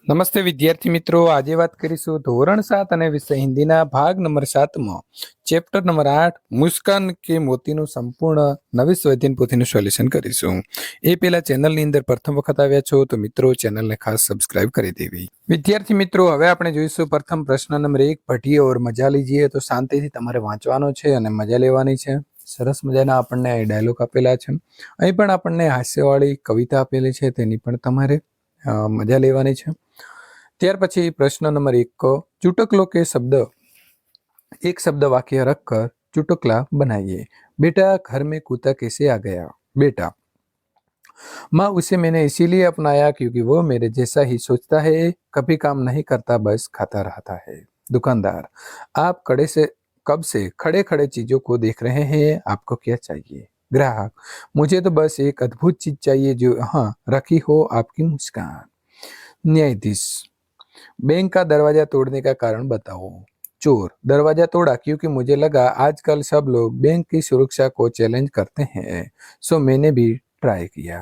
નમસ્તે વિદ્યાર્થી મિત્રો, આજે વાત કરીશું ધોરણ 7 અને વિષય હિન્દીના ભાગ નંબર 7માં ચેપ્ટર નંબર 8 મુસ્કાન કે મોતીનું સંપૂર્ણ નવી સ્વાધ્યાયન પોથીનું સોલ્યુશન કરીશું। એ પહેલા ચેનલની અંદર પ્રથમ વખત આવ્યા છો તો મિત્રો ચેનલને ખાસ સબસ્ક્રાઇબ કરી દેવી। વિદ્યાર્થી મિત્રો, હવે આપણે જોઈશું પ્રથમ પ્રશ્ન નંબર 1, પઢીએ और મજા લીજીએ। તો શાંતિથી તમારે વાંચવાનો છે અને મજા લેવાની છે। સરસ મજાના આપણને ડાયલોગ આપેલા છે, અહીં પણ આપણને હાસ્યવાળી કવિતા આપેલી છે, તેની પણ તમારે મજા લેવાની છે। ત્યાર પછી પ્રશ્न नंबर 1 को चुटकलों के शब्द एक शब्द वाक्य रखकर चुटकला बनाइए। बेटा, घर में कुत्ता कैसे आ गया? बेटा, माँ, उसे मैंने इसीलिए अपनाया क्योंकि वो मेरे जैसा ही सोचता है, कभी काम नहीं करता, बस खाता रहता है। दुकानदार, आप कब से खड़े खड़े चीजों को देख रहे हैं, आपको क्या चाहिए? ग्राहक, मुझे तो बस एक अद्भुत चीज चाहिए जो हाँ रखी हो आपकी मुस्कान। न्यायाधीश, बैंक का दरवाजा तोड़ने का कारण बताओ। चोर, दरवाजा तोड़ा क्योंकि मुझे लगा आजकल सब लोग बैंक की सुरक्षा को चैलेंज करते हैं, सो मैंने भी ट्राई किया।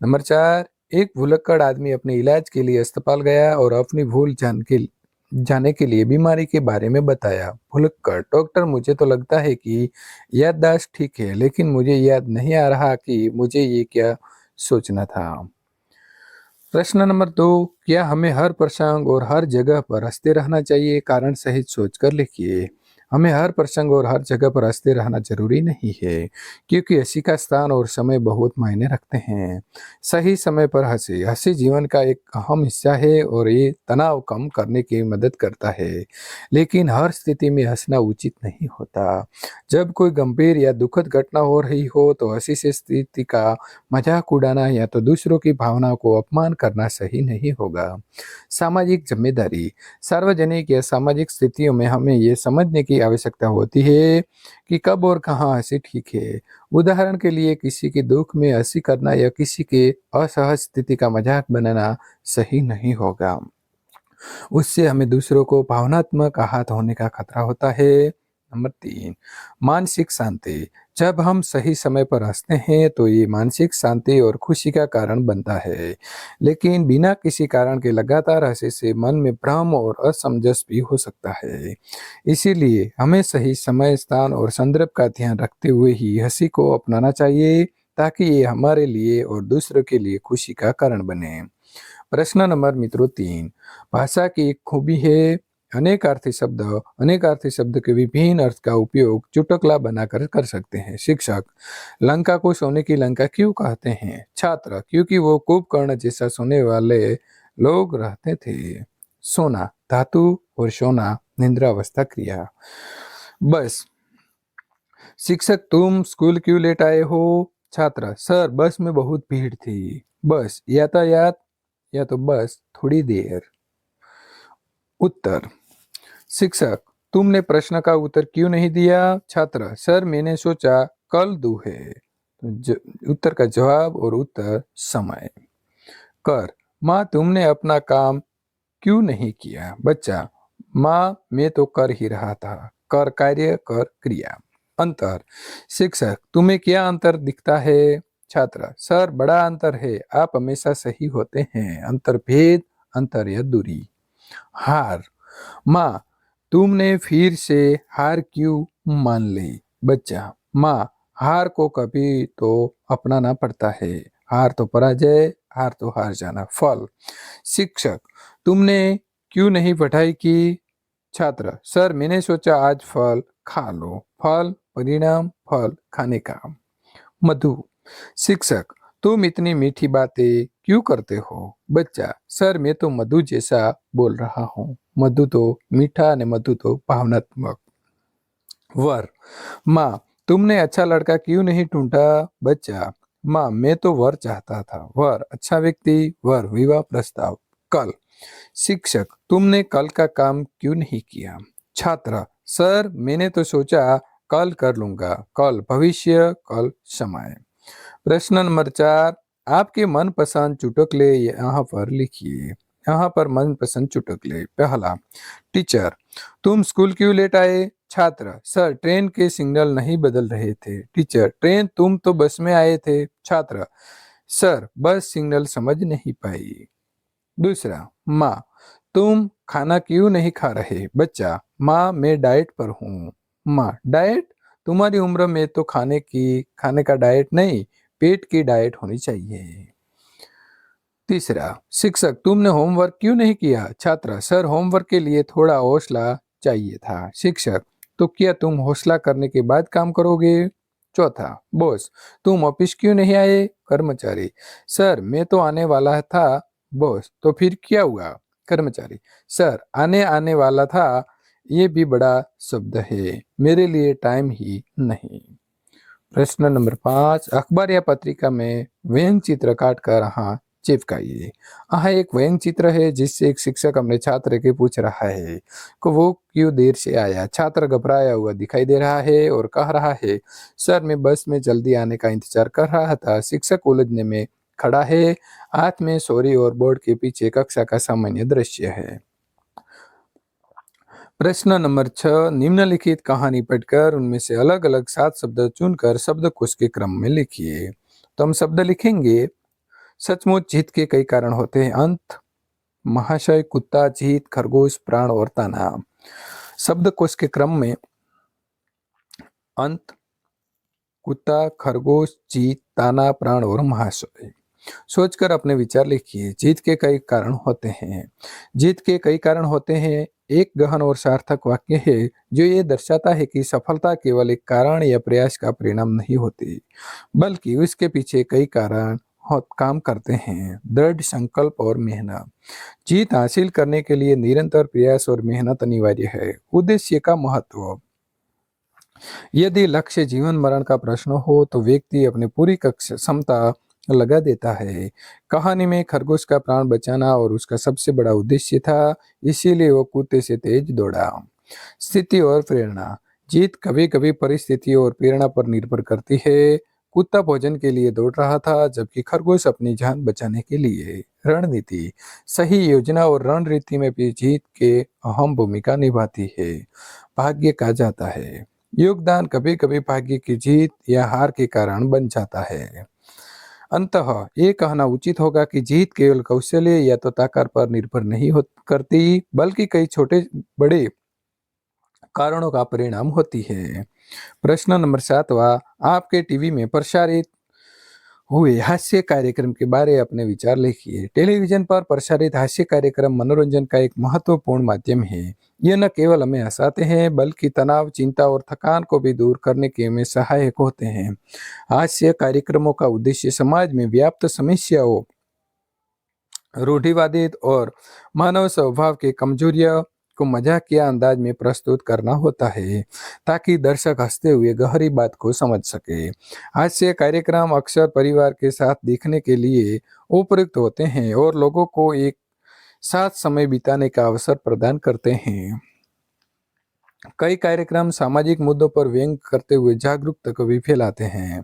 नंबर 4, एक भुलक्कड़ आदमी अपने इलाज के लिए अस्पताल गया और अपनी भूल जाने के लिए बीमारी के बारे में बताया। भुलक्कड़, डॉक्टर, मुझे तो लगता है कि याददाश्त ठीक है, लेकिन मुझे याद नहीं आ रहा कि मुझे ये क्या सोचना था। प्रश्न नंबर 2, क्या हमें हर प्रसंग और हर जगह पर हंसते रहना चाहिए? कारण सहित सोचकर लिखिए। हमें हर प्रसंग और हर जगह पर हंसते रहना जरूरी नहीं है, क्योंकि हंसी का स्थान और समय बहुत मायने रखते हैं। सही समय पर हंसी हंसी जीवन का एक अहम हिस्सा है और ये तनाव कम करने की मदद करता है, लेकिन हर स्थिति में हंसना उचित नहीं होता। जब कोई गंभीर या दुखद घटना हो रही हो तो हंसी से स्थिति का मजाक उड़ाना या तो दूसरों की भावनाओं को अपमान करना सही नहीं होगा। सामाजिक जिम्मेदारी, सार्वजनिक या सामाजिक स्थितियों में हमें ये समझने की आवश्यकता होती है कि कब और कहाँ हंसी ठीक है। उदाहरण के लिए, किसी के दुख में हंसी करना या किसी के असहज स्थिति का मजाक बनाना सही नहीं होगा, उससे हमें दूसरों को भावनात्मक आहत होने का खतरा होता है। नंबर 3, मानसिक शांति, जब हम सही समय पर हंसते हैं तो ये मानसिक शांति और खुशी का कारण बनता है, लेकिन बिना किसी कारण के लगातार हंसे से मन में भ्रम और असमंजस भी हो सकता है। इसीलिए हमें सही समय, स्थान और संदर्भ का ध्यान रखते हुए ही हंसी को अपनाना चाहिए, ताकि ये हमारे लिए और दूसरों के लिए खुशी का कारण बने। प्रश्न नंबर मित्रों 3, भाषा की एक खूबी है, अनेकार्थी शब्द के विभिन्न अर्थ का उपयोग चुटकला बनाकर कर सकते हैं। शिक्षक, लंका को सोने की लंका क्यों कहते हैं? छात्र, क्योंकि वो कुंभकर्ण जैसा सोने वाले लोग रहते थे। सोना धातु और सोना निद्रावस्था क्रिया। बस। शिक्षक, तुम स्कूल क्यों लेट आए हो? छात्र, सर, बस में बहुत भीड़ थी। बस, यातायात या तो बस थोड़ी देर। उत्तर। शिक्षक, तुमने प्रश्न का उत्तर क्यों नहीं दिया? छात्र, सर, मैंने सोचा कल दूं है। उत्तर का जवाब और उत्तर समय। कर, माँ, तुमने अपना काम क्यों नहीं किया? बच्चा, माँ, मैं तो कर ही रहा था। कर कार्य, कर क्रिया। अंतर। शिक्षक, तुम्हें क्या अंतर दिखता है? छात्र, सर, बड़ा अंतर है, आप हमेशा सही होते हैं। अंतर भेद, अंतर या दूरी। हार, माँ, तुमने फिर से हार क्यों मान ली? बच्चा, माँ, हार को कभी तो अपनाना पड़ता है। हार तो पराजय, हार तो हार जाना। फल। शिक्षक, तुमने क्यों नहीं पढ़ाई की? छात्र, सर, मैंने सोचा आज फल खा लो। फल परिणाम, फल खाने का। मधु। शिक्षक, तुम इतनी मीठी बातें क्यों करते हो? बच्चा, सर, मैं तो मधु जैसा बोल रहा हूँ। मधु तो मीठा ने मधु तो भावनात्मक। वर। माँ, तुमने अच्छा लड़का क्यों नहीं ढूंढा? बच्चा, माँ, मैं तो वर चाहता था। वर अच्छा व्यक्ति, वर विवाह प्रस्ताव। कल। शिक्षक, तुमने कल का काम क्यों नहीं किया? छात्र, सर, मैंने तो सोचा कल कर लूंगा। कल भविष्य, कल समय। प्रश्न नंबर 4, आपके मनपसंद चुटकुले यहाँ पर लिखिए। यहाँ पर मनपसंद चुटकुले। पहला, टीचर, तुम स्कूल क्यों लेट आए? छात्र, सर, ट्रेन के सिग्नल नहीं बदल रहे थे। टीचर, ट्रेन, तुम तो बस में आए थे। छात्र, सर, बस सिग्नल समझ नहीं पाई। दूसरा, माँ, तुम खाना क्यों नहीं खा रहे? बच्चा, माँ मैं डाइट पर हूँ। माँ, डाइट? तुम्हारी उम्र में तो खाने का डाइट नहीं, पेट की डाइट होनी चाहिए। तीसरा, शिक्षक, तुमने होमवर्क क्यों नहीं किया? छात्र, सर होमवर्क के लिए थोड़ा हौसला चाहिए था। शिक्षक, तो क्या तुम हौसला करने के बाद काम करोगे? चौथा, बॉस, तुम ऑफिस क्यों नहीं आए? कर्मचारी, सर मैं तो आने वाला था। बॉस, तो फिर क्या हुआ? कर्मचारी, सर आने आने वाला था, ये भी बड़ा शब्द है, मेरे लिए टाइम ही नहीं। प्रश्न नंबर 5, अखबार या पत्रिका में व्यंग चित्र काट कर यहाँ चिपकाइए। यहाँ एक व्यंग चित्र है जिससे एक शिक्षक अपने छात्र के पूछ रहा है कि वो क्यों देर से आया। छात्र घबराया हुआ दिखाई दे रहा है और कह रहा है, सर मैं बस में जल्दी आने का इंतजार कर रहा था। शिक्षक उलझने में खड़ा है, हाथ में सॉरी और बोर्ड के पीछे कक्षा का सामान्य दृश्य है। प्रश्न नंबर 6, निम्नलिखित कहानी पढ़कर उनमें से अलग अलग 7 शब्द चुनकर शब्दकोश के क्रम में लिखिए। तो हम शब्द लिखेंगे, सचमुच जीत के कई कारण होते हैं। अंत, महाशय, कुत्ता, जीत, खरगोश, प्राण और ताना। शब्दकोश के क्रम में अंत, कुत्ता, खरगोश, जीत, ताना, प्राण और महाशय। सोचकर अपने विचार लिखिए। जीत के कई कारण होते हैं। जीत के कई कारण होते हैं एक गहन और सार्थक वाक्य है जो ये दर्शाता है कि सफलता केवल एक कारण या प्रयास का परिणाम नहीं होती, बल्कि उसके पीछे कई कारण काम करते हैं। दृढ़ संकल्प और मेहनत, जीत हासिल करने के लिए निरंतर प्रयास और मेहनत अनिवार्य है। उद्देश्य का महत्व, यदि लक्ष्य जीवन मरण का प्रश्न हो तो व्यक्ति अपनी पूरी क्षमता लगा देता है। कहानी में खरगोश का प्राण बचाना और उसका सबसे बड़ा उद्देश्य था, इसीलिए वो कुत्ते से तेज दौड़ा। स्थिति और प्रेरणा, जीत कभी कभी परिस्थिति और प्रेरणा पर निर्भर करती है। कुत्ता भोजन के लिए दौड़ रहा था जबकि खरगोश अपनी जान बचाने के लिए। रणनीति, सही योजना और रणनीति में भी जीत के अहम भूमिका निभाती है। भाग्य कहा जाता है, योगदान कभी कभी भाग्य की जीत या हार के कारण बन जाता है। अंततः ये कहना उचित होगा कि जीत केवल कौशल्य या तो ताकत पर निर्भर नहीं करती, बल्कि कई छोटे बड़े कारणों का परिणाम होती है। प्रश्न नंबर 7वां, आपके टीवी में प्रसारित हुए हास्य कार्यक्रम के बारे में अपने विचार लिखिए। टेलीविजन पर प्रसारित हास्य कार्यक्रम मनोरंजन का एक महत्वपूर्ण माध्यम है। ये न केवल हमें हंसाते हैं बल्कि तनाव, चिंता और थकान को भी दूर करने के में सहायक होते हैं। हास्य कार्यक्रमों का उद्देश्य समाज में व्याप्त समस्याओं, रूढ़िवादित और मानव स्वभाव के कमजोरियों को मजाकिया अंदाज में प्रस्तुत करना होता है ताकि दर्शक हंसते हुए गहरी बात को समझ सके। हास्य कार्यक्रम अक्सर परिवार के साथ देखने के लिए उपयुक्त होते हैं और लोगों को एक साथ समय बिताने का अवसर प्रदान करते हैं। कई कार्यक्रम सामाजिक मुद्दों पर व्यंग करते हुए जागरूकता को भी फैलाते हैं।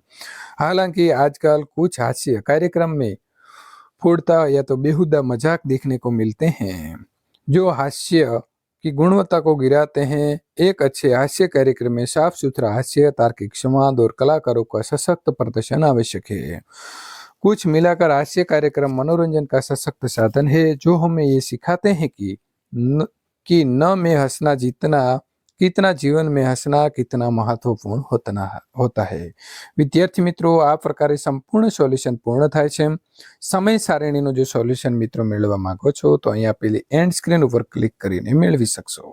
हालांकि आजकल कुछ हास्य कार्यक्रम में फूटता या तो बेहुदा मजाक देखने को मिलते हैं जो हास्य की गुणवत्ता को गिराते हैं। एक अच्छे हास्य कार्यक्रम में साफ सुथरा हास्य, तार्किक संवाद और कलाकारों का सशक्त प्रदर्शन आवश्यक है। कुछ मिलाकर हास्य कार्यक्रम मनोरंजन का सशक्त साधन है जो हमें ये सिखाते हैं कि न में हंसना जितना कितना जीवन में हंसना कितना महत्वपूर्ण होता है। વિદ્યાર્થી મિત્રો, આ પ્રકારે સંપૂર્ણ સોલ્યુશન પૂર્ણ થાય છે। સમય સારણીનું જો સોલ્યુશન મિત્રો મેળવવા માંગો છો તો અહીં આપેલી એન્ડ સ્ક્રીન ઉપર ક્લિક કરીને મેળવી શકશો।